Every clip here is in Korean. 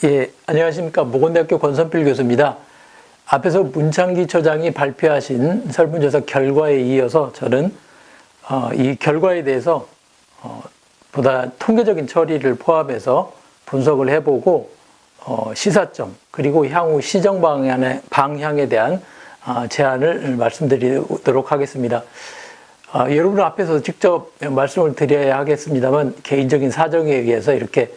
예, 안녕하십니까. 모건대학교 권선필 교수입니다. 앞에서 문창기 처장이 발표하신 설문조사 결과에 이어서 저는 이 결과에 대해서 보다 통계적인 처리를 포함해서 분석을 해보고 시사점 그리고 향후 시정 방향에 대한 제안을 말씀드리도록 하겠습니다. 여러분 앞에서 직접 말씀을 드려야 하겠습니다만 개인적인 사정에 의해서 이렇게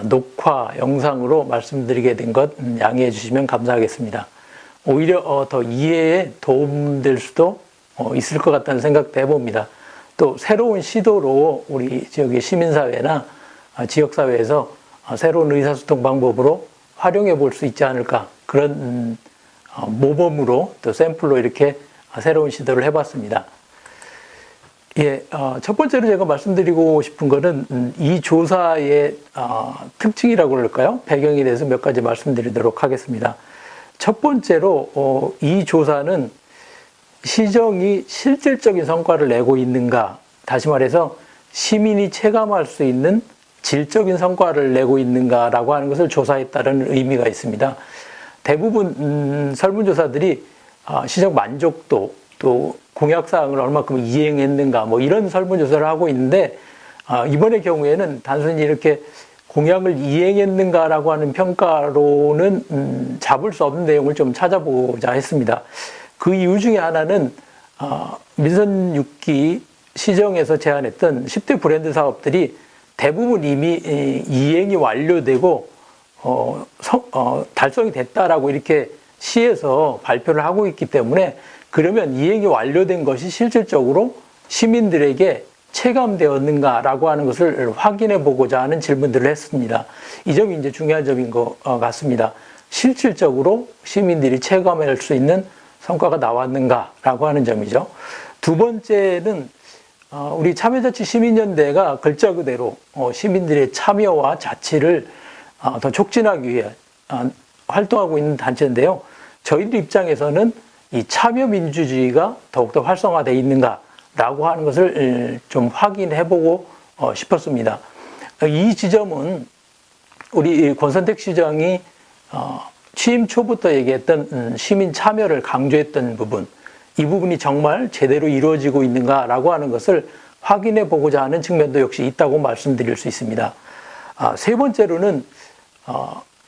녹화 영상으로 말씀드리게 된 것 양해해 주시면 감사하겠습니다. 오히려 더 이해에 도움될 수도 있을 것 같다는 생각도 해봅니다. 또 새로운 시도로 우리 지역의 시민사회나 지역사회에서 새로운 의사소통 방법으로 활용해 볼 수 있지 않을까, 그런 모범으로 또 샘플로 이렇게 새로운 시도를 해봤습니다. 예, 첫 번째로 제가 말씀드리고 싶은 거는 이 조사의 특징이라고 그럴까요? 배경에 대해서 몇 가지 말씀드리도록 하겠습니다. 첫 번째로 이 조사는 시정이 실질적인 성과를 내고 있는가, 다시 말해서 시민이 체감할 수 있는 질적인 성과를 내고 있는가라고 하는 것을 조사했다는 의미가 있습니다. 대부분 설문조사들이 시정 만족도, 또 공약사항을 얼마큼 이행했는가, 뭐 이런 설문조사를 하고 있는데, 이번의 경우에는 단순히 이렇게 공약을 이행했는가라고 하는 평가로는 잡을 수 없는 내용을 좀 찾아보자 했습니다. 그 이유 중에 하나는 민선 6기 시정에서 제안했던 10대 브랜드 사업들이 대부분 이미 이행이 완료되고 달성이 됐다라고 이렇게 시에서 발표를 하고 있기 때문에, 그러면 이행이 완료된 것이 실질적으로 시민들에게 체감되었는가라고 하는 것을 확인해 보고자 하는 질문들을 했습니다. 이 점이 이제 중요한 점인 것 같습니다. 실질적으로 시민들이 체감할 수 있는 성과가 나왔는가라고 하는 점이죠. 두 번째는 우리 참여자치 시민연대가 글자 그대로 시민들의 참여와 자치를 더 촉진하기 위해 활동하고 있는 단체인데요. 저희들 입장에서는 이 참여민주주의가 더욱더 활성화되어 있는가라고 하는 것을 좀 확인해보고 싶었습니다. 이 지점은 우리 권선택 시장이 취임 초부터 얘기했던 시민 참여를 강조했던 부분, 이 부분이 정말 제대로 이루어지고 있는가라고 하는 것을 확인해 보고자 하는 측면도 역시 있다고 말씀드릴 수 있습니다. 세 번째로는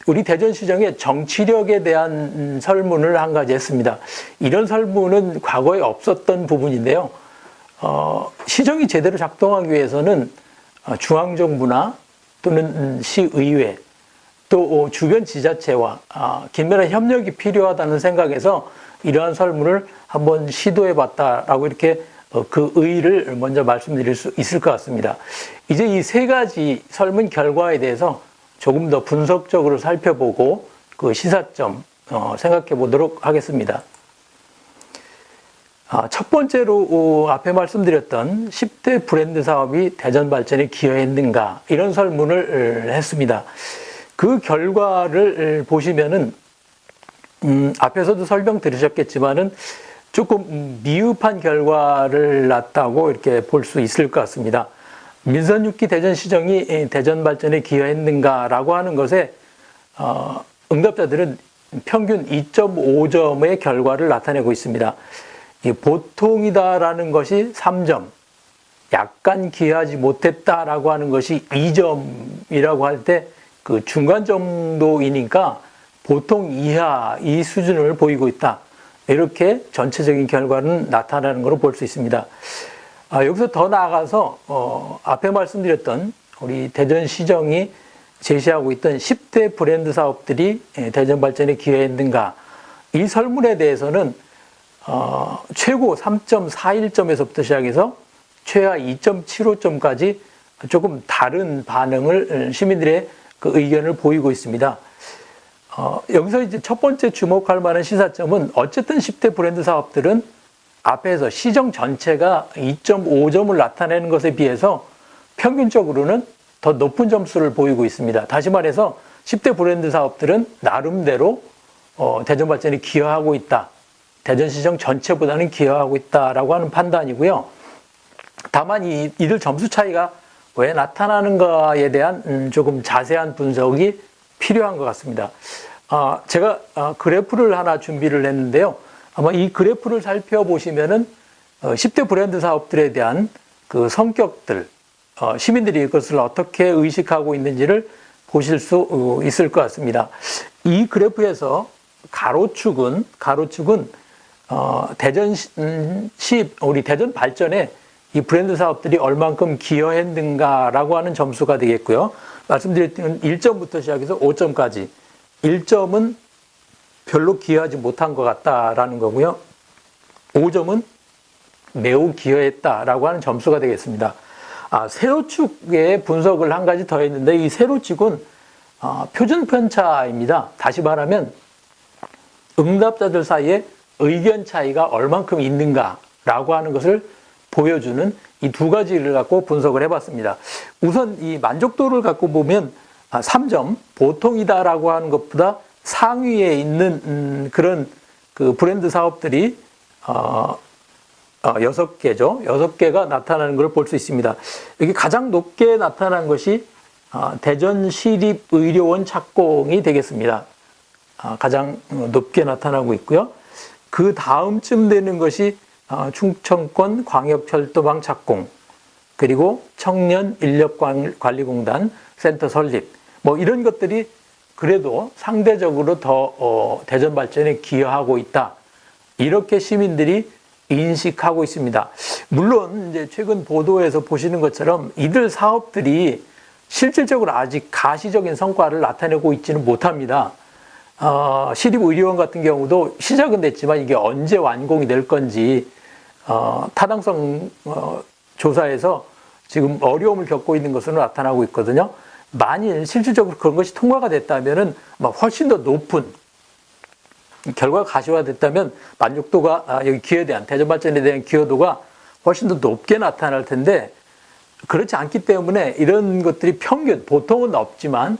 우리 대전시정의 정치력에 대한 설문을 한 가지 했습니다. 이런 설문은 과거에 없었던 부분인데요. 시정이 제대로 작동하기 위해서는 중앙정부나 또는 시의회, 또 주변 지자체와 긴밀한 협력이 필요하다는 생각에서 이러한 설문을 한번 시도해 봤다라고 이렇게 그 의의를 먼저 말씀드릴 수 있을 것 같습니다. 이제 이 세 가지 설문 결과에 대해서 조금 더 분석적으로 살펴보고 그 시사점 생각해 보도록 하겠습니다. 첫 번째로 앞에 말씀드렸던 10대 브랜드 사업이 대전 발전에 기여했는가, 이런 설문을 했습니다. 그 결과를 보시면은 앞에서도 설명 들으셨겠지만은 조금 미흡한 결과를 낳았다고 이렇게 볼 수 있을 것 같습니다. 민선 6기 대전시정이 대전 발전에 기여했는가라고 하는 것에 응답자들은 평균 2.5점의 결과를 나타내고 있습니다. 보통이다라는 것이 3점, 약간 기여하지 못했다라고 하는 것이 2점이라고 할 때 그 중간 정도이니까 보통 이하 이 수준을 보이고 있다, 이렇게 전체적인 결과는 나타나는 것으로 볼 수 있습니다. 여기서 더 나아가서 앞에 말씀드렸던 우리 대전시정이 제시하고 있던 10대 브랜드 사업들이 대전 발전에 기여했는가, 이 설문에 대해서는 최고 3.41점에서부터 시작해서 최하 2.75점까지 조금 다른 반응을, 시민들의 그 의견을 보이고 있습니다. 여기서 이제 첫 번째 주목할 만한 시사점은, 어쨌든 10대 브랜드 사업들은 앞에서 시정 전체가 2.5점을 나타내는 것에 비해서 평균적으로는 더 높은 점수를 보이고 있습니다. 다시 말해서 10대 브랜드 사업들은 나름대로 대전 발전에 기여하고 있다, 대전시정 전체보다는 기여하고 있다라고 하는 판단이고요. 다만 이들 점수 차이가 왜 나타나는가에 대한 조금 자세한 분석이 필요한 것 같습니다. 제가 그래프를 하나 준비를 했는데요. 아마 이 그래프를 살펴보시면은 10대 브랜드 사업들에 대한 그 성격들, 시민들이 이것을 어떻게 의식하고 있는지를 보실 수 있을 것 같습니다. 이 그래프에서 가로축은 대전시, 우리 대전 발전에 이 브랜드 사업들이 얼만큼 기여했는가라고 하는 점수가 되겠고요. 말씀드렸던 1점부터 시작해서 5점까지. 1점은 별로 기여하지 못한 것 같다라는 거고요. 5점은 매우 기여했다라고 하는 점수가 되겠습니다. 세로축의 분석을 한 가지 더 했는데 이 세로축은 표준 편차입니다. 다시 말하면 응답자들 사이에 의견 차이가 얼만큼 있는가라고 하는 것을 보여주는 이 두 가지를 갖고 분석을 해봤습니다. 우선 이 만족도를 갖고 보면 3점, 보통이다라고 하는 것보다 상위에 있는 그런 그 브랜드 사업들이 6개죠. 6개가 나타나는 걸 볼 수 있습니다. 여기 가장 높게 나타난 것이 대전시립의료원 착공이 되겠습니다. 가장 높게 나타나고 있고요. 그 다음쯤 되는 것이 충청권 광역철도망 착공, 그리고 청년인력관리공단 센터 설립, 뭐 이런 것들이 그래도 상대적으로 더 대전 발전에 기여하고 있다. 이렇게 시민들이 인식하고 있습니다. 물론 이제 최근 보도에서 보시는 것처럼 이들 사업들이 실질적으로 아직 가시적인 성과를 나타내고 있지는 못합니다. 시립의료원 같은 경우도 시작은 됐지만 이게 언제 완공이 될 건지 타당성 조사에서 지금 어려움을 겪고 있는 것으로 나타나고 있거든요. 만일 실질적으로 그런 것이 통과가 됐다면은 훨씬 더 높은 결과가 가시화됐다면 만족도가 여기 기여에 대한 대전 발전에 대한 기여도가 훨씬 더 높게 나타날 텐데 그렇지 않기 때문에 이런 것들이 평균 보통은 없지만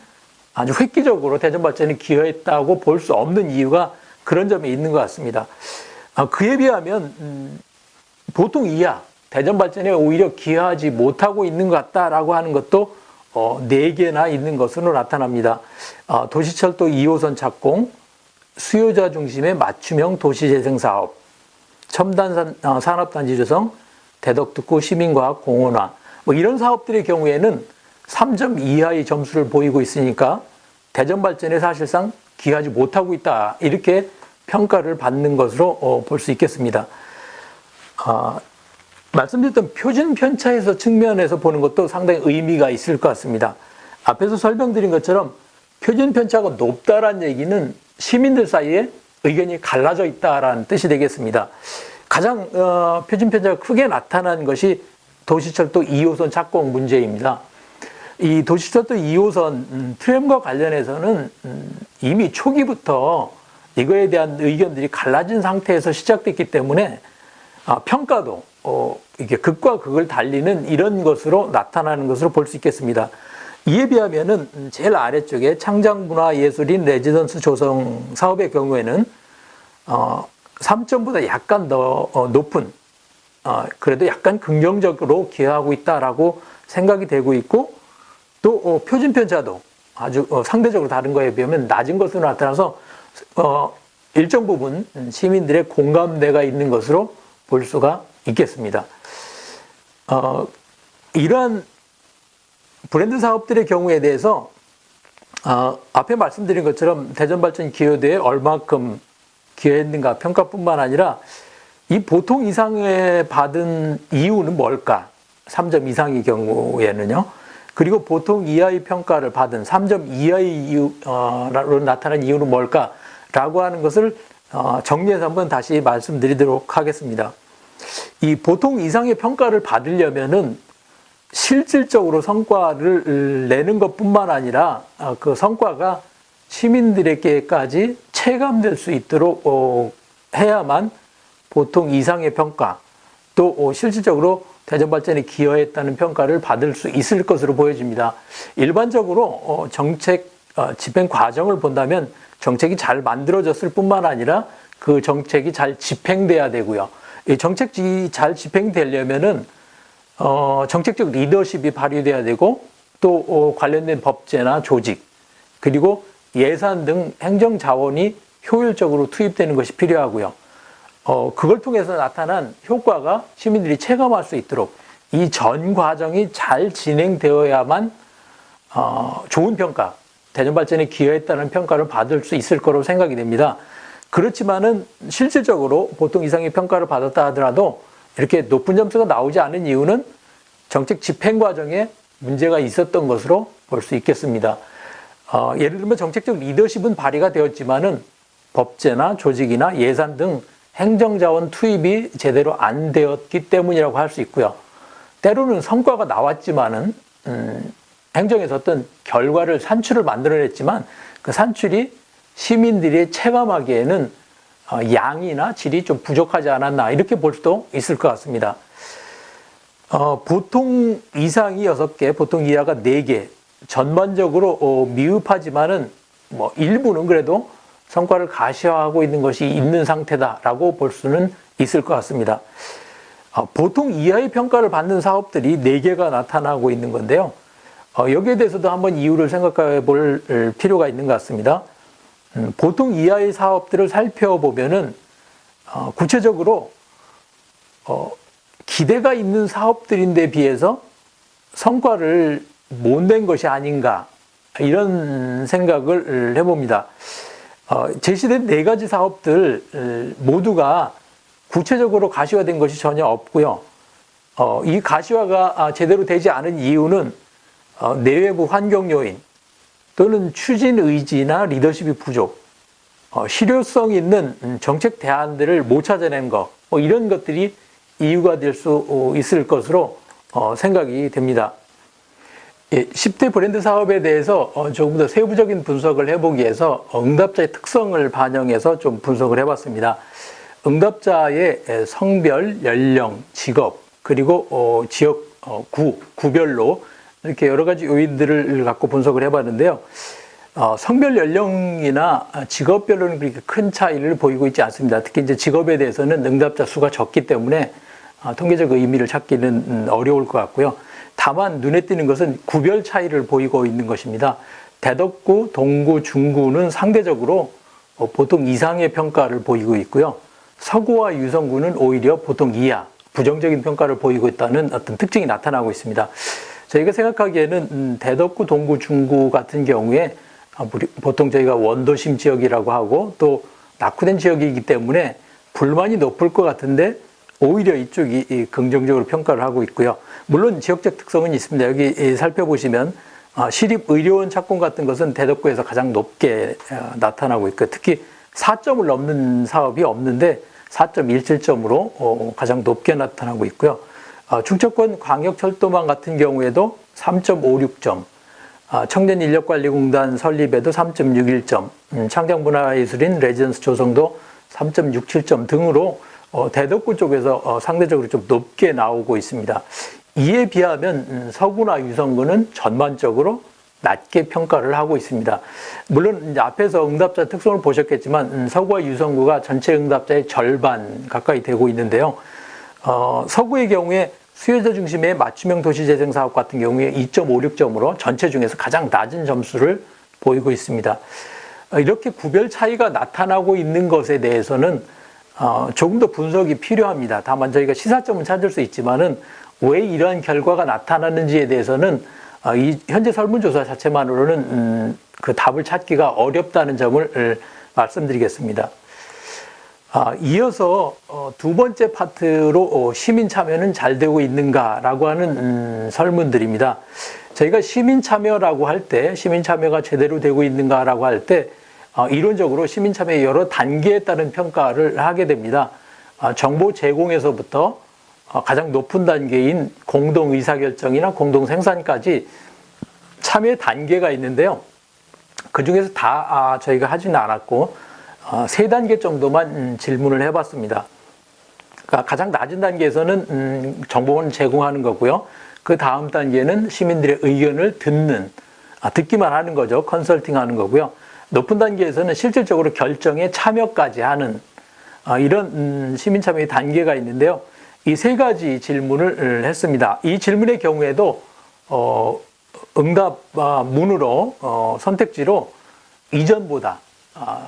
아주 획기적으로 대전 발전에 기여했다고 볼 수 없는 이유가 그런 점에 있는 것 같습니다. 그에 비하면 보통 이하 대전 발전에 오히려 기여하지 못하고 있는 것 같다라고 하는 것도 4개나 있는 것으로 나타납니다. 도시철도 2호선 착공, 수요자 중심의 맞춤형 도시재생사업, 첨단 산업단지 조성, 대덕특구 시민과학 공원화, 뭐 이런 사업들의 경우에는 3점 이하의 점수를 보이고 있으니까 대전 발전에 사실상 기여하지 못하고 있다. 이렇게 평가를 받는 것으로 볼 수 있겠습니다. 말씀드렸던 표준 편차에서 측면에서 보는 것도 상당히 의미가 있을 것 같습니다. 앞에서 설명드린 것처럼 표준 편차가 높다라는 얘기는 시민들 사이에 의견이 갈라져 있다라는 뜻이 되겠습니다. 가장 표준 편차가 크게 나타난 것이 도시철도 2호선 착공 문제입니다. 이 도시철도 2호선 트램과 관련해서는 이미 초기부터 이거에 대한 의견들이 갈라진 상태에서 시작됐기 때문에 평가도 이게 극과 극을 달리는 이런 것으로 나타나는 것으로 볼 수 있겠습니다. 이에 비하면은 제일 아래쪽에 창작문화예술인 레지던스 조성 사업의 경우에는 3점보다 약간 더 높은 그래도 약간 긍정적으로 기여하고 있다라고 생각이 되고 있고 또 표준 편차도 아주 상대적으로 다른 거에 비하면 낮은 것으로 나타나서 일정 부분 시민들의 공감대가 있는 것으로 볼 수가 있겠습니다. 이러한 브랜드 사업들의 경우에 대해서 앞에 말씀드린 것처럼 대전발전 기여도에 얼마큼 기여했는가 평가뿐만 아니라 이 보통 이상에 받은 이유는 뭘까? 3점 이상의 경우에는요. 그리고 보통 이하의 평가를 받은 3점 이하의 이유로 나타난 이유는 뭘까? 라고 하는 것을 정리해서 한번 다시 말씀드리도록 하겠습니다. 이 보통 이상의 평가를 받으려면은 실질적으로 성과를 내는 것뿐만 아니라 그 성과가 시민들에게까지 체감될 수 있도록 해야만 보통 이상의 평가 또 실질적으로 대전발전에 기여했다는 평가를 받을 수 있을 것으로 보여집니다. 일반적으로 정책 집행 과정을 본다면 정책이 잘 만들어졌을 뿐만 아니라 그 정책이 잘 집행돼야 되고요. 이 정책이 잘 집행되려면은 정책적 리더십이 발휘돼야 되고 또 관련된 법제나 조직 그리고 예산 등 행정 자원이 효율적으로 투입되는 것이 필요하고요. 그걸 통해서 나타난 효과가 시민들이 체감할 수 있도록 이 전 과정이 잘 진행되어야만 좋은 평가, 대전 발전에 기여했다는 평가를 받을 수 있을 거라고 생각이 됩니다. 그렇지만은 실질적으로 보통 이상의 평가를 받았다 하더라도 이렇게 높은 점수가 나오지 않은 이유는 정책 집행 과정에 문제가 있었던 것으로 볼 수 있겠습니다. 예를 들면 정책적 리더십은 발휘가 되었지만은 법제나 조직이나 예산 등 행정자원 투입이 제대로 안 되었기 때문이라고 할 수 있고요. 때로는 성과가 나왔지만은 행정에서 어떤 결과를 산출을 만들어냈지만 그 산출이 시민들이 체감하기에는 양이나 질이 좀 부족하지 않았나 이렇게 볼 수도 있을 것 같습니다. 보통 이상이 6개, 보통 이하가 4개, 전반적으로 미흡하지만은 뭐 일부는 그래도 성과를 가시화하고 있는 것이 있는 상태다라고 볼 수는 있을 것 같습니다. 보통 이하의 평가를 받는 사업들이 4개가 나타나고 있는 건데요. 여기에 대해서도 한번 이유를 생각해 볼 필요가 있는 것 같습니다. 보통 이하의 사업들을 살펴보면은 구체적으로 기대가 있는 사업들인데 비해서 성과를 못 낸 것이 아닌가 이런 생각을 해봅니다. 제시된 4가지 사업들 모두가 구체적으로 가시화된 것이 전혀 없고요. 이 가시화가 제대로 되지 않은 이유는 내외부 환경 요인 또는 추진 의지나 리더십이 부족, 실효성 있는 정책 대안들을 못 찾아낸 것, 이런 것들이 이유가 될 수 있을 것으로 생각이 됩니다. 10대 브랜드 사업에 대해서 조금 더 세부적인 분석을 해보기 위해서 응답자의 특성을 반영해서 좀 분석을 해봤습니다. 응답자의 성별, 연령, 직업, 그리고 지역, 구별로 이렇게 여러 가지 요인들을 갖고 분석을 해봤는데요. 성별, 연령이나 직업별로는 그렇게 큰 차이를 보이고 있지 않습니다. 특히 이제 직업에 대해서는 응답자 수가 적기 때문에 통계적 의미를 찾기는 어려울 것 같고요. 다만 눈에 띄는 것은 구별 차이를 보이고 있는 것입니다. 대덕구, 동구, 중구는 상대적으로 보통 이상의 평가를 보이고 있고요. 서구와 유성구는 오히려 보통 이하, 부정적인 평가를 보이고 있다는 어떤 특징이 나타나고 있습니다. 저희가 생각하기에는 대덕구, 동구, 중구 같은 경우에 보통 저희가 원도심 지역이라고 하고 또 낙후된 지역이기 때문에 불만이 높을 것 같은데 오히려 이쪽이 긍정적으로 평가를 하고 있고요. 물론 지역적 특성은 있습니다. 여기 살펴보시면 시립의료원 착공 같은 것은 대덕구에서 가장 높게 나타나고 있고 특히 4점을 넘는 사업이 없는데 4.17점으로 가장 높게 나타나고 있고요. 충청권 광역철도망 같은 경우에도 3.56점, 청년인력관리공단 설립에도 3.61점, 창작문화예술인 레지던스 조성도 3.67점 등으로 대덕구 쪽에서 상대적으로 좀 높게 나오고 있습니다. 이에 비하면 서구나 유성구는 전반적으로 낮게 평가를 하고 있습니다. 물론 이제 앞에서 응답자 특성을 보셨겠지만 서구와 유성구가 전체 응답자의 절반 가까이 되고 있는데요. 서구의 경우에 수요자 중심의 맞춤형 도시재생 사업 같은 경우에 2.56점으로 전체 중에서 가장 낮은 점수를 보이고 있습니다. 이렇게 구별 차이가 나타나고 있는 것에 대해서는 조금 더 분석이 필요합니다. 다만 저희가 시사점은 찾을 수 있지만은 왜 이러한 결과가 나타나는지에 대해서는 이 현재 설문조사 자체만으로는 그 답을 찾기가 어렵다는 점을 말씀드리겠습니다. 이어서 두 번째 파트로 시민 참여는 잘 되고 있는가라고 하는 설문들입니다. 저희가 시민 참여라고 할 때, 시민 참여가 제대로 되고 있는가라고 할 때 이론적으로 시민 참여의 여러 단계에 따른 평가를 하게 됩니다. 정보 제공에서부터 가장 높은 단계인 공동 의사결정이나 공동 생산까지 참여 단계가 있는데요. 그 중에서 다 저희가 하지는 않았고 3단계 정도만 질문을 해봤습니다. 그러니까 가장 낮은 단계에서는 정보를 제공하는 거고요. 그 다음 단계는 시민들의 의견을 듣기만 하는 거죠. 컨설팅하는 거고요. 높은 단계에서는 실질적으로 결정에 참여까지 하는 이런 시민 참여의 단계가 있는데요. 이 3가지 질문을 했습니다. 이 질문의 경우에도 응답 문으로 선택지로 이전보다,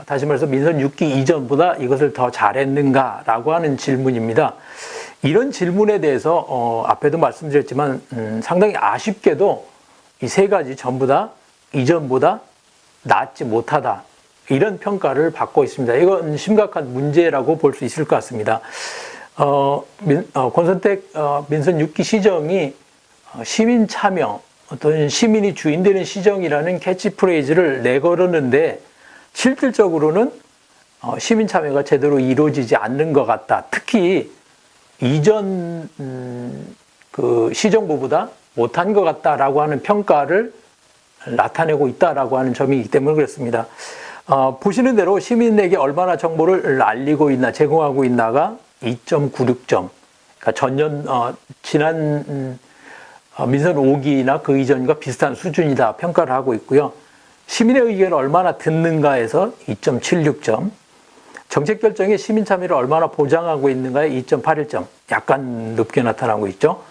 다시 말해서 민선 6기 이전보다 이것을 더 잘했는가라고 하는 질문입니다. 이런 질문에 대해서 앞에도 말씀드렸지만 상당히 아쉽게도 이 세 가지 전부 다 이전보다 낫지 못하다, 이런 평가를 받고 있습니다. 이건 심각한 문제라고 볼 수 있을 것 같습니다. 권선택 민선 6기 시정이 시민 참여, 어떤 시민이 주인 되는 시정이라는 캐치프레이즈를 내걸었는데 실질적으로는 시민 참여가 제대로 이루어지지 않는 것 같다. 특히 이전 그 시정부보다 못한 것 같다라고 하는 평가를 나타내고 있다라고 하는 점이기 때문에 그렇습니다. 보시는 대로 시민에게 얼마나 정보를 알리고 있나, 제공하고 있나가 2.96점. 그러니까 전년 지난 민선 5기나 그 이전과 비슷한 수준이다 평가를 하고 있고요. 시민의 의견을 얼마나 듣는가에서 2.76점. 정책 결정에 시민 참여를 얼마나 보장하고 있는가에 2.81점. 약간 높게 나타나고 있죠.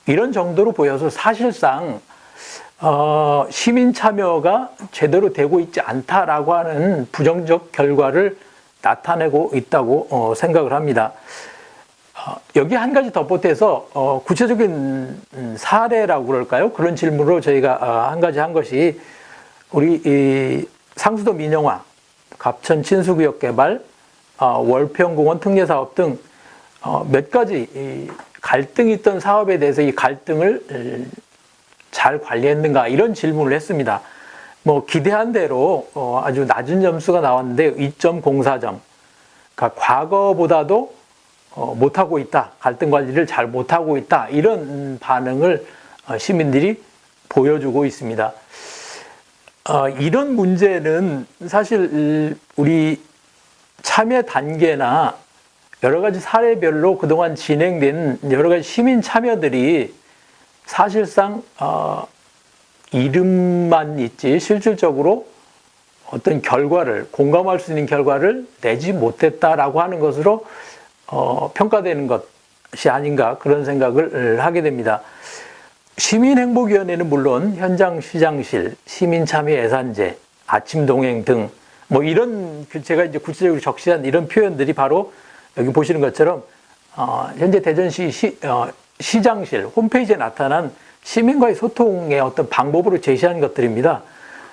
이런 정도로 보여서 사실상 시민 참여가 제대로 되고 있지 않다라고 하는 부정적 결과를 나타내고 있다고 생각을 합니다. 여기 한 가지 덧보태서 구체적인 사례라고 그럴까요? 그런 질문으로 저희가 한 가지 한 것이 우리 이 상수도 민영화, 갑천 친수구역 개발, 월평공원 특례사업 등 몇 가지 갈등이 있던 사업에 대해서 이 갈등을 잘 관리했는가, 이런 질문을 했습니다. 뭐 기대한 대로 아주 낮은 점수가 나왔는데 2.04점. 그러니까 과거보다도 못하고 있다, 갈등 관리를 잘 못하고 있다, 이런 반응을 시민들이 보여주고 있습니다. 이런 문제는 사실 우리 참여 단계나 여러 가지 사례별로 그동안 진행된 여러 가지 시민 참여들이 사실상 이름만 있지 실질적으로 어떤 결과를, 공감할 수 있는 결과를 내지 못했다라고 하는 것으로 평가되는 것이 아닌가, 그런 생각을 하게 됩니다. 시민행복위원회는 물론 현장 시장실, 시민참여 예산제, 아침 동행 등 뭐 이런, 제가 이제 구체적으로 적시한 이런 표현들이 바로 여기 보시는 것처럼 현재 대전시 시장실 홈페이지에 나타난 시민과의 소통의 어떤 방법으로 제시한 것들입니다.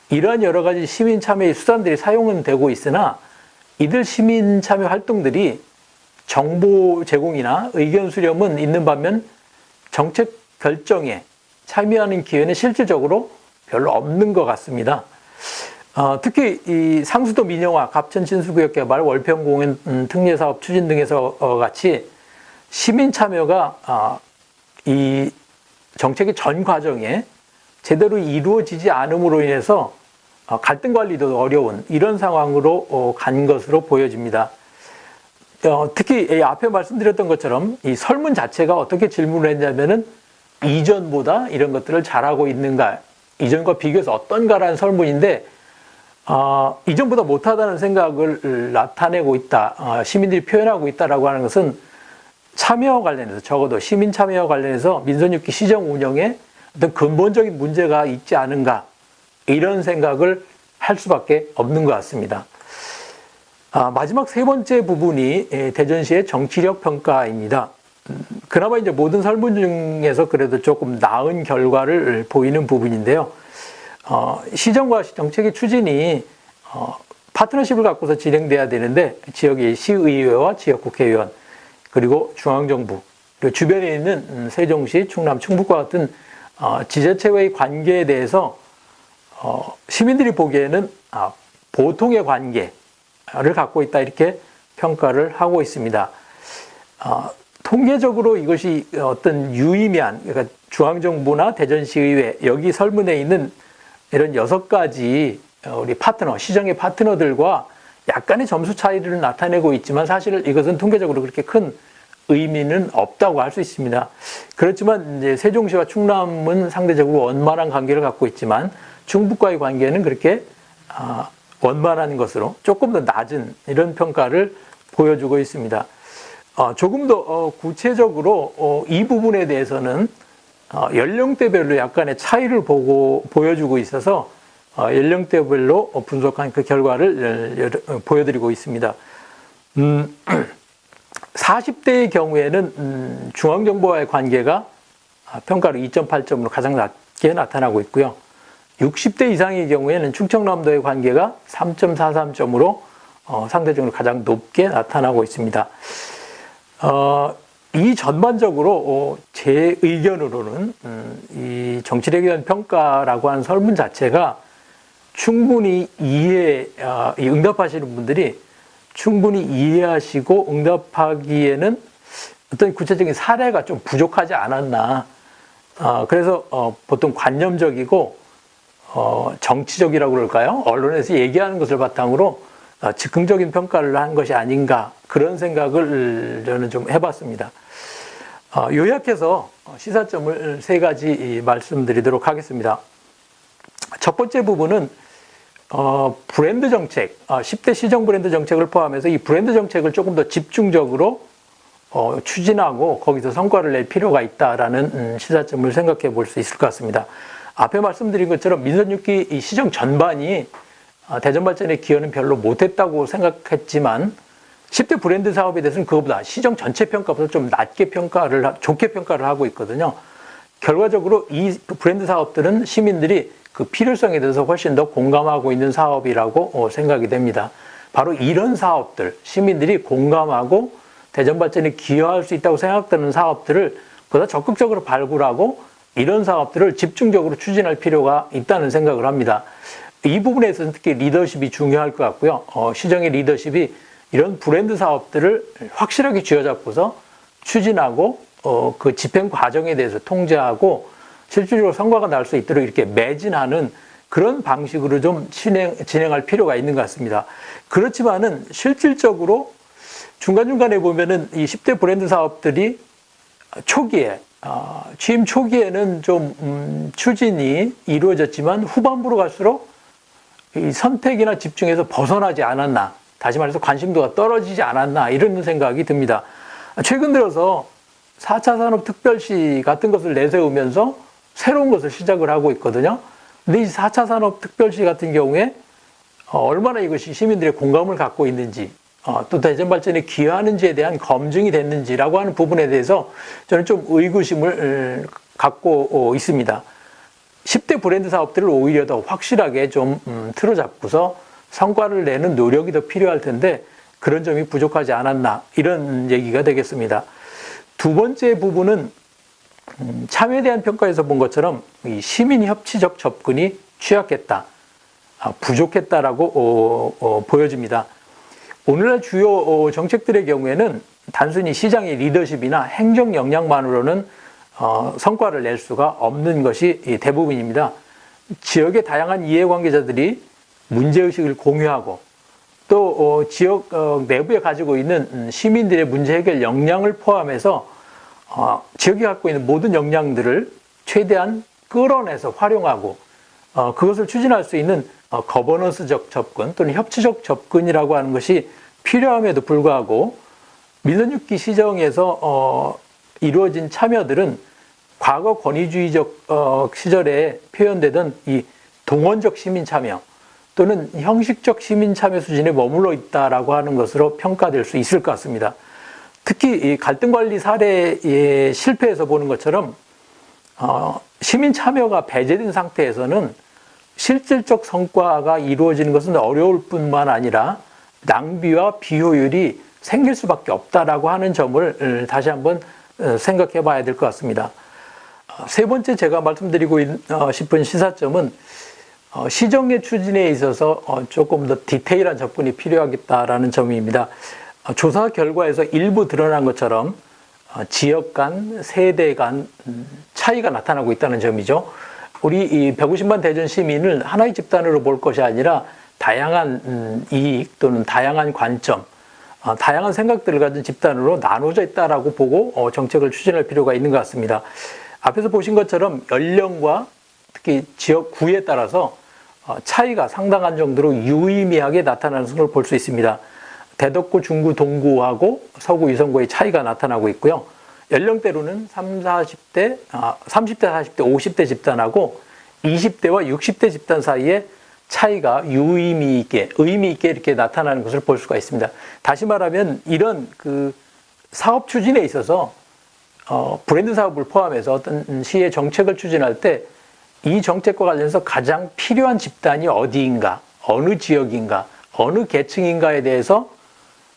이러한 여러 가지 시민 참여의 수단들이 사용은 되고 있으나 이들 시민 참여 활동들이 정보 제공이나 의견 수렴은 있는 반면 정책 결정에 참여하는 기회는 실질적으로 별로 없는 것 같습니다. 특히 이 상수도 민영화, 갑천 친수구역 개발, 월평공원 특례사업 추진 등에서 같이 시민 참여가 이 정책의 전 과정에 제대로 이루어지지 않음으로 인해서 갈등 관리도 어려운 이런 상황으로 간 것으로 보여집니다. 특히 앞에 말씀드렸던 것처럼 이 설문 자체가 어떻게 질문을 했냐면은 이전보다 이런 것들을 잘하고 있는가, 이전과 비교해서 어떤가라는 설문인데 이전보다 못하다는 생각을 나타내고 있다, 시민들이 표현하고 있다라고 하는 것은 참여와 관련해서, 적어도 시민 참여와 관련해서 민선 6기 시정 운영에 어떤 근본적인 문제가 있지 않은가, 이런 생각을 할 수밖에 없는 것 같습니다. 마지막 세 번째 부분이 대전시의 정치력 평가입니다. 그나마 이제 모든 설문 중에서 그래도 조금 나은 결과를 보이는 부분인데요. 시정과 정책의 추진이 파트너십을 갖고서 진행돼야 되는데 지역의 시의회와 지역국회의원, 그리고 중앙정부, 그리고 주변에 있는 세종시, 충남, 충북과 같은 지자체와의 관계에 대해서 시민들이 보기에는 보통의 관계를 갖고 있다, 이렇게 평가를 하고 있습니다. 통계적으로 이것이 어떤 유의미한, 그러니까 중앙정부나 대전시의회, 여기 설문에 있는 이런 6가지 우리 파트너, 시정의 파트너들과 약간의 점수 차이를 나타내고 있지만 사실 이것은 통계적으로 그렇게 큰 의미는 없다고 할 수 있습니다. 그렇지만 이제 세종시와 충남은 상대적으로 원만한 관계를 갖고 있지만 충북과의 관계는 그렇게 원만한 것으로 조금 더 낮은 이런 평가를 보여주고 있습니다. 조금 더 구체적으로 이 부분에 대해서는 연령대별로 약간의 차이를 보여주고 있어서 연령대별로 분석한 그 결과를 보여드리고 있습니다. 40대의 경우에는 중앙정보와의 관계가 평가로 2.8점으로 가장 낮게 나타나고 있고요. 60대 이상의 경우에는 충청남도의 관계가 3.43점으로 상대적으로 가장 높게 나타나고 있습니다. 이 전반적으로 제 의견으로는 이 정치력에 대한 평가라고 하는 설문 자체가 충분히 응답하시는 분들이 충분히 이해하시고 응답하기에는 어떤 구체적인 사례가 좀 부족하지 않았나. 그래서 보통 관념적이고 정치적이라고 그럴까요? 언론에서 얘기하는 것을 바탕으로 즉흥적인 평가를 한 것이 아닌가, 그런 생각을 저는 좀 해봤습니다. 요약해서 시사점을 3가지 말씀드리도록 하겠습니다. 첫 번째 부분은 브랜드 정책, 10대 시정 브랜드 정책을 포함해서 이 브랜드 정책을 조금 더 집중적으로 추진하고 거기서 성과를 낼 필요가 있다라는 시사점을 생각해 볼 수 있을 것 같습니다. 앞에 말씀드린 것처럼 민선 6기 시정 전반이 대전 발전의 기여는 별로 못했다고 생각했지만 10대 브랜드 사업에 대해서는 그것보다 시정 전체 평가보다 좀 좋게 평가를 하고 있거든요. 결과적으로 이 브랜드 사업들은 시민들이 그 필요성에 대해서 훨씬 더 공감하고 있는 사업이라고 생각이 됩니다. 바로 이런 사업들, 시민들이 공감하고 대전 발전에 기여할 수 있다고 생각되는 사업들을 보다 적극적으로 발굴하고 이런 사업들을 집중적으로 추진할 필요가 있다는 생각을 합니다. 이 부분에서는 특히 리더십이 중요할 것 같고요. 시정의 리더십이 이런 브랜드 사업들을 확실하게 쥐어잡고서 추진하고 그 집행 과정에 대해서 통제하고 실질적으로 성과가 날 수 있도록 이렇게 매진하는 그런 방식으로 좀 진행할 필요가 있는 것 같습니다. 그렇지만은 실질적으로 중간중간에 보면은 이 10대 브랜드 사업들이 초기에, 취임 초기에는 좀 추진이 이루어졌지만 후반부로 갈수록 이 선택이나 집중에서 벗어나지 않았나, 다시 말해서 관심도가 떨어지지 않았나, 이런 생각이 듭니다. 최근 들어서 4차 산업특별시 같은 것을 내세우면서 새로운 것을 시작을 하고 있거든요. 근데 이 4차 산업특별시 같은 경우에 얼마나 이것이 시민들의 공감을 갖고 있는지, 또 대전 발전에 기여하는지에 대한 검증이 됐는지라고 하는 부분에 대해서 저는 좀 의구심을 갖고 있습니다. 10대 브랜드 사업들을 오히려 더 확실하게 좀 틀어잡고서 성과를 내는 노력이 더 필요할 텐데 그런 점이 부족하지 않았나, 이런 얘기가 되겠습니다. 두 번째 부분은 참여에 대한 평가에서 본 것처럼 이 시민 협치적 접근이 취약했다, 부족했다라고 보여집니다. 오늘날 주요 정책들의 경우에는 단순히 시장의 리더십이나 행정 역량만으로는 성과를 낼 수가 없는 것이 대부분입니다. 지역의 다양한 이해관계자들이 문제의식을 공유하고 또 지역 내부에 가지고 있는 시민들의 문제 해결 역량을 포함해서 지역이 갖고 있는 모든 역량들을 최대한 끌어내서 활용하고 그것을 추진할 수 있는 거버넌스적 접근 또는 협치적 접근이라고 하는 것이 필요함에도 불구하고 민선 6기 시정에서 이루어진 참여들은 과거 권위주의적 시절에 표현되던 이 동원적 시민 참여 또는 형식적 시민 참여 수준에 머물러 있다라고 하는 것으로 평가될 수 있을 것 같습니다. 특히 이 갈등 관리 사례의 실패에서 보는 것처럼 시민 참여가 배제된 상태에서는 실질적 성과가 이루어지는 것은 어려울 뿐만 아니라 낭비와 비효율이 생길 수밖에 없다라고 하는 점을 다시 한번 생각해 봐야 될 것 같습니다. 세 번째 제가 말씀드리고 싶은 시사점은 시정의 추진에 있어서 조금 더 디테일한 접근이 필요하겠다라는 점입니다. 조사 결과에서 일부 드러난 것처럼 지역 간, 세대 간 차이가 나타나고 있다는 점이죠. 우리 이 150만 대전 시민을 하나의 집단으로 볼 것이 아니라 다양한 이익 또는 다양한 관점, 다양한 생각들을 가진 집단으로 나눠져 있다라고 보고 정책을 추진할 필요가 있는 것 같습니다. 앞에서 보신 것처럼 연령과 특히 지역구에 따라서 차이가 상당한 정도로 유의미하게 나타나는 걸 볼 수 있습니다. 대덕구, 중구, 동구하고 서구, 유성구의 차이가 나타나고 있고요. 연령대로는 30대, 40대, 50대 집단하고 20대와 60대 집단 사이에 차이가 유의미 있게, 의미 있게 이렇게 나타나는 것을 볼 수가 있습니다. 다시 말하면 이런 그 사업 추진에 있어서 브랜드 사업을 포함해서 어떤 시의 정책을 추진할 때 이 정책과 관련해서 가장 필요한 집단이 어디인가, 어느 지역인가, 어느 계층인가에 대해서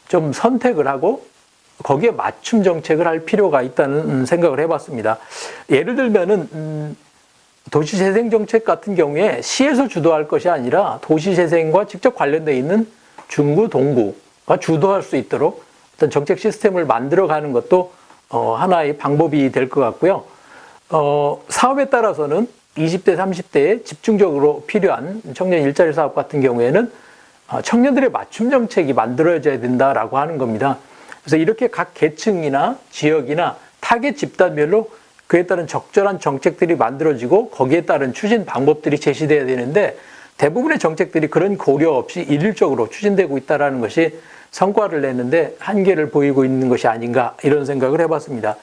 좀 선택을 하고 거기에 맞춤 정책을 할 필요가 있다는 생각을 해봤습니다. 예를 들면은 도시재생 정책 같은 경우에 시에서 주도할 것이 아니라 도시재생과 직접 관련되어 있는 중구, 동구가 주도할 수 있도록 어떤 정책 시스템을 만들어가는 것도 하나의 방법이 될 것 같고요. 사업에 따라서는 20대, 30대에 집중적으로 필요한 청년 일자리 사업 같은 경우에는 청년들의 맞춤 정책이 만들어져야 된다라고 하는 겁니다. 그래서 이렇게 각 계층이나 지역이나 타겟 집단별로 그에 따른 적절한 정책들이 만들어지고 거기에 따른 추진 방법들이 제시돼야 되는데 대부분의 정책들이 그런 고려 없이 일률적으로 추진되고 있다는 것이 성과를 내는데 한계를 보이고 있는 것이 아닌가 이런 생각을 해봤습니다.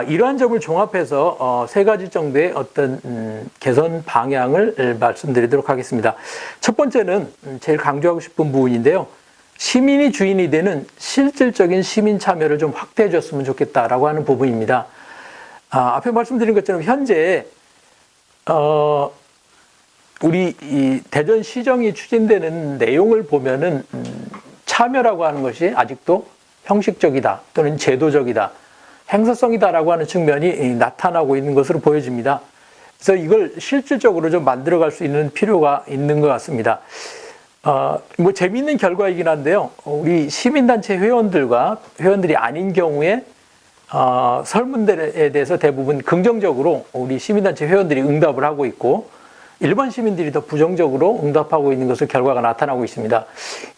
이러한 점을 종합해서 세 가지 정도의 어떤 개선 방향을 말씀드리도록 하겠습니다. 첫 번째는 제일 강조하고 싶은 부분인데요. 시민이 주인이 되는 실질적인 시민 참여를 좀 확대해 줬으면 좋겠다라고 하는 부분입니다. 앞에 말씀드린 것처럼 현재 우리 이 대전시정이 추진되는 내용을 보면은 참여라고 하는 것이 아직도 형식적이다 또는 제도적이다, 행사성이다라고 하는 측면이 나타나고 있는 것으로 보여집니다. 그래서 이걸 실질적으로 좀 만들어갈 수 있는 필요가 있는 것 같습니다. 뭐 재미있는 결과이긴 한데요. 우리 시민단체 회원들이 아닌 경우에 설문들에 대해서 대부분 긍정적으로 우리 시민단체 회원들이 응답을 하고 있고 일반 시민들이 더 부정적으로 응답하고 있는 것을 결과가 나타나고 있습니다.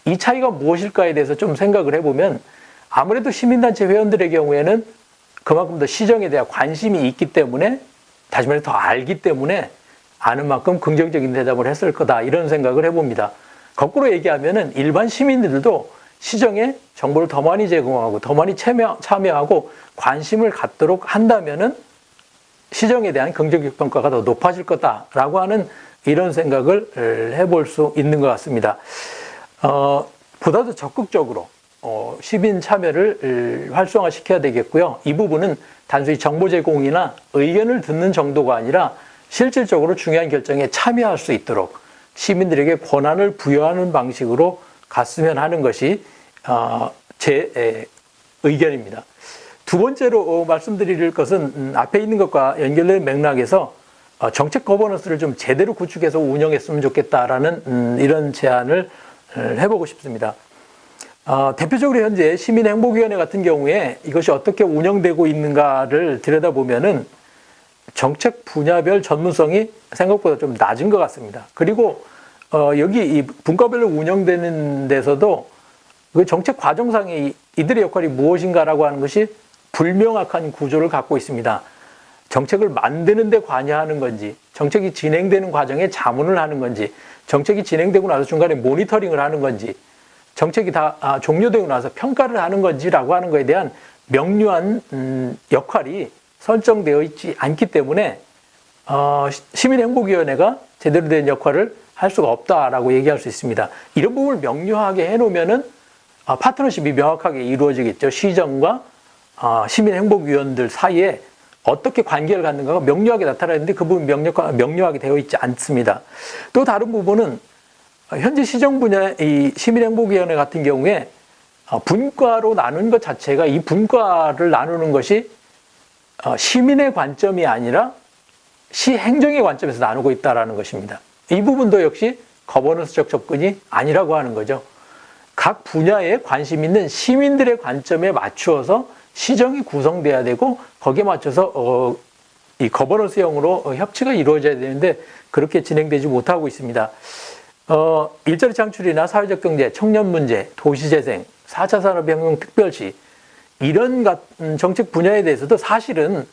이 차이가 무엇일까에 대해서 좀 생각을 해보면 아무래도 시민단체 회원들의 경우에는 그만큼 더 시정에 대한 관심이 있기 때문에 다시 말해서 더 알기 때문에 아는 만큼 긍정적인 대답을 했을 거다 이런 생각을 해봅니다. 거꾸로 얘기하면은 일반 시민들도 시정에 정보를 더 많이 제공하고 더 많이 참여하고 관심을 갖도록 한다면은 시정에 대한 긍정적 평가가 더 높아질 거다라고 하는 이런 생각을 해볼 수 있는 것 같습니다. 보다 더 적극적으로 시민 참여를 활성화시켜야 되겠고요. 이 부분은 단순히 정보 제공이나 의견을 듣는 정도가 아니라 실질적으로 중요한 결정에 참여할 수 있도록 시민들에게 권한을 부여하는 방식으로 갔으면 하는 것이 제 의견입니다. 두 번째로 말씀드릴 것은 앞에 있는 것과 연결된 맥락에서 정책 거버넌스를 좀 제대로 구축해서 운영했으면 좋겠다라는 이런 제안을 해보고 싶습니다. 대표적으로 현재 시민행복위원회 같은 경우에 이것이 어떻게 운영되고 있는가를 들여다보면은 정책 분야별 전문성이 생각보다 좀 낮은 것 같습니다. 그리고 여기 이 분과별로 운영되는 데서도 그 정책 과정상의 이들의 역할이 무엇인가라고 하는 것이 불명확한 구조를 갖고 있습니다. 정책을 만드는 데 관여하는 건지, 정책이 진행되는 과정에 자문을 하는 건지, 정책이 진행되고 나서 중간에 모니터링을 하는 건지, 정책이 다 종료되고 나서 평가를 하는 건지라고 하는 것에 대한 명료한 역할이 설정되어 있지 않기 때문에 시민행복위원회가 제대로 된 역할을 할 수가 없다라고 얘기할 수 있습니다. 이런 부분을 명료하게 해놓으면은 파트너십이 명확하게 이루어지겠죠. 시정과 시민행복위원들 사이에 어떻게 관계를 갖는가가 명료하게 나타나는데 그 부분 명료하게 되어 있지 않습니다. 또 다른 부분은 현재 시정 분야의 이 시민행복위원회 같은 경우에 분과로 나눈 것 자체가 이 분과를 나누는 것이 시민의 관점이 아니라 시행정의 관점에서 나누고 있다는 것입니다. 이 부분도 역시 거버넌스적 접근이 아니라고 하는 거죠. 각 분야에 관심 있는 시민들의 관점에 맞추어서 시정이 구성돼야 되고 거기에 맞춰서 이 거버넌스형으로 협치가 이루어져야 되는데 그렇게 진행되지 못하고 있습니다. 일자리 창출이나 사회적 경제, 청년 문제, 도시재생, 4차 산업혁명 특별시 이런 정책 분야에 대해서도 사실은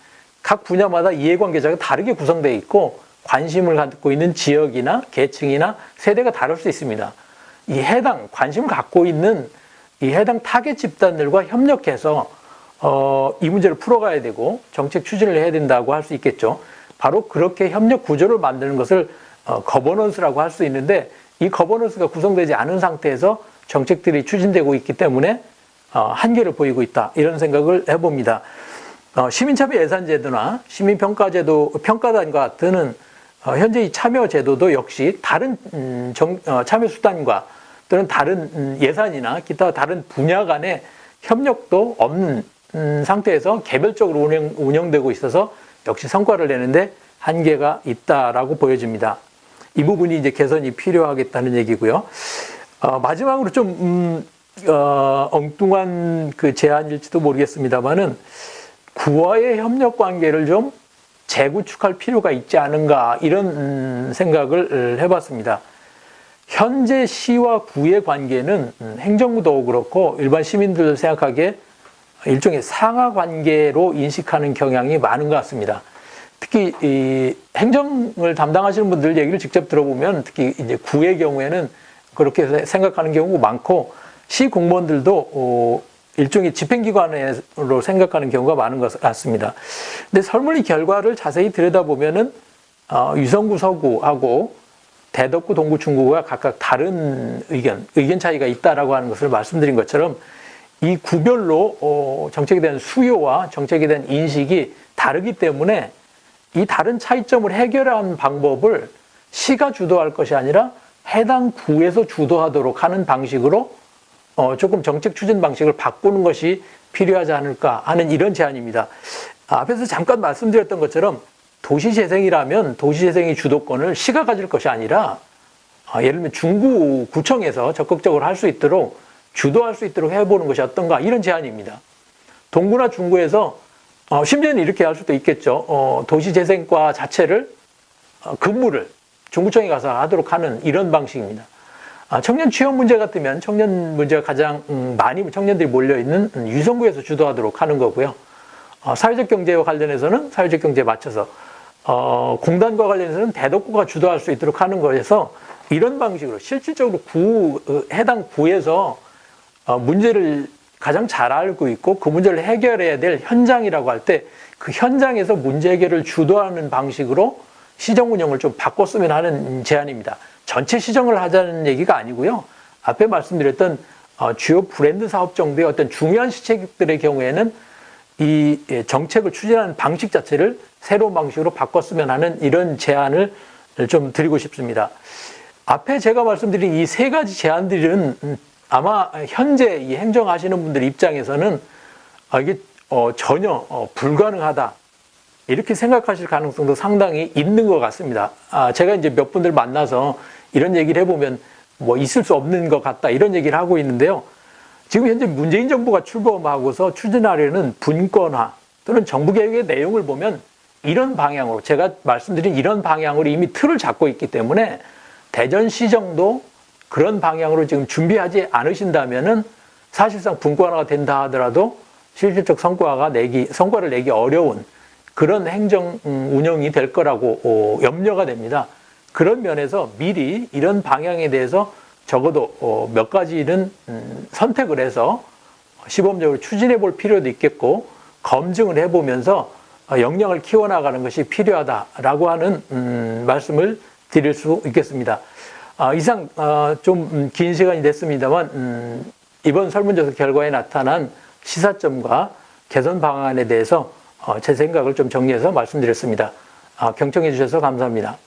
각 분야마다 이해관계자가 다르게 구성되어 있고 관심을 갖고 있는 지역이나 계층이나 세대가 다를 수 있습니다. 이 관심을 갖고 있는 이 해당 타겟 집단들과 협력해서 이 문제를 풀어가야 되고 정책 추진을 해야 된다고 할 수 있겠죠. 바로 그렇게 협력 구조를 만드는 것을 거버넌스라고 할 수 있는데 이 거버넌스가 구성되지 않은 상태에서 정책들이 추진되고 있기 때문에 한계를 보이고 있다. 이런 생각을 해봅니다. 시민참여 예산제도나 시민평가제도, 평가단과 같은 현재 이 참여제도도 역시 다른 참여수단과 또는 다른 예산이나 기타 다른 분야 간의 협력도 없는 상태에서 개별적으로 운영되고 있어서 역시 성과를 내는데 한계가 있다라고 보여집니다. 이 부분이 이제 개선이 필요하겠다는 얘기고요. 마지막으로 좀 엉뚱한 그 제안일지도 모르겠습니다만은 구와의 협력 관계를 좀 재구축할 필요가 있지 않은가 이런 생각을 해봤습니다. 현재 시와 구의 관계는 행정부도 그렇고 일반 시민들도 생각하기에 일종의 상하 관계로 인식하는 경향이 많은 것 같습니다. 특히 이 행정을 담당하시는 분들 얘기를 직접 들어보면 특히 이제 구의 경우에는 그렇게 생각하는 경우가 많고 시 공무원들도 일종의 집행기관으로 생각하는 경우가 많은 것 같습니다. 근데 설문의 결과를 자세히 들여다보면은 유성구, 서구하고 대덕구, 동구, 중구가 각각 다른 의견 차이가 있다라고 하는 것을 말씀드린 것처럼 이 구별로 정책에 대한 수요와 정책에 대한 인식이 다르기 때문에 이 다른 차이점을 해결하는 방법을 시가 주도할 것이 아니라 해당 구에서 주도하도록 하는 방식으로 조금 정책 추진 방식을 바꾸는 것이 필요하지 않을까 하는 이런 제안입니다. 앞에서 잠깐 말씀드렸던 것처럼 도시재생이라면 도시재생의 주도권을 시가 가질 것이 아니라 예를 들면 중구구청에서 적극적으로 할 수 있도록 주도할 수 있도록 해보는 것이 어떤가 이런 제안입니다. 동구나 중구에서 심지어는 이렇게 할 수도 있겠죠. 도시재생과 자체를 근무를 중구청에 가서 하도록 하는 이런 방식입니다. 청년 취업 문제 같으면 청년 문제가 가장 많이 청년들이 몰려있는 유성구에서 주도하도록 하는 거고요. 사회적 경제와 관련해서는 사회적 경제에 맞춰서 공단과 관련해서는 대덕구가 주도할 수 있도록 하는 거에서 이런 방식으로 실질적으로 해당 구에서 문제를 가장 잘 알고 있고 그 문제를 해결해야 될 현장이라고 할 때 그 현장에서 문제 해결을 주도하는 방식으로 시정 운영을 좀 바꿨으면 하는 제안입니다. 전체 시정을 하자는 얘기가 아니고요. 앞에 말씀드렸던 주요 브랜드 사업 정도의 어떤 중요한 시책들의 경우에는 이 정책을 추진하는 방식 자체를 새로운 방식으로 바꿨으면 하는 이런 제안을 좀 드리고 싶습니다. 앞에 제가 말씀드린 이 세 가지 제안들은 아마 현재 이 행정하시는 분들 입장에서는 이게 전혀 불가능하다 이렇게 생각하실 가능성도 상당히 있는 것 같습니다. 제가 이제 몇 분들 만나서 이런 얘기를 해보면 뭐 있을 수 없는 것 같다 이런 얘기를 하고 있는데요. 지금 현재 문재인 정부가 출범하고서 추진하려는 분권화 또는 정부개혁의 내용을 보면 이런 방향으로 제가 말씀드린 이런 방향으로 이미 틀을 잡고 있기 때문에 대전시정도 그런 방향으로 지금 준비하지 않으신다면은 사실상 분권화가 된다 하더라도 실질적 성과를 내기 어려운 그런 행정 운영이 될 거라고 염려가 됩니다. 그런 면에서 미리 이런 방향에 대해서 적어도 몇 가지는 선택을 해서 시범적으로 추진해 볼 필요도 있겠고 검증을 해보면서 역량을 키워나가는 것이 필요하다라고 하는 말씀을 드릴 수 있겠습니다. 이상 좀 긴 시간이 됐습니다만 이번 설문조사 결과에 나타난 시사점과 개선 방안에 대해서 제 생각을 좀 정리해서 말씀드렸습니다. 경청해 주셔서 감사합니다.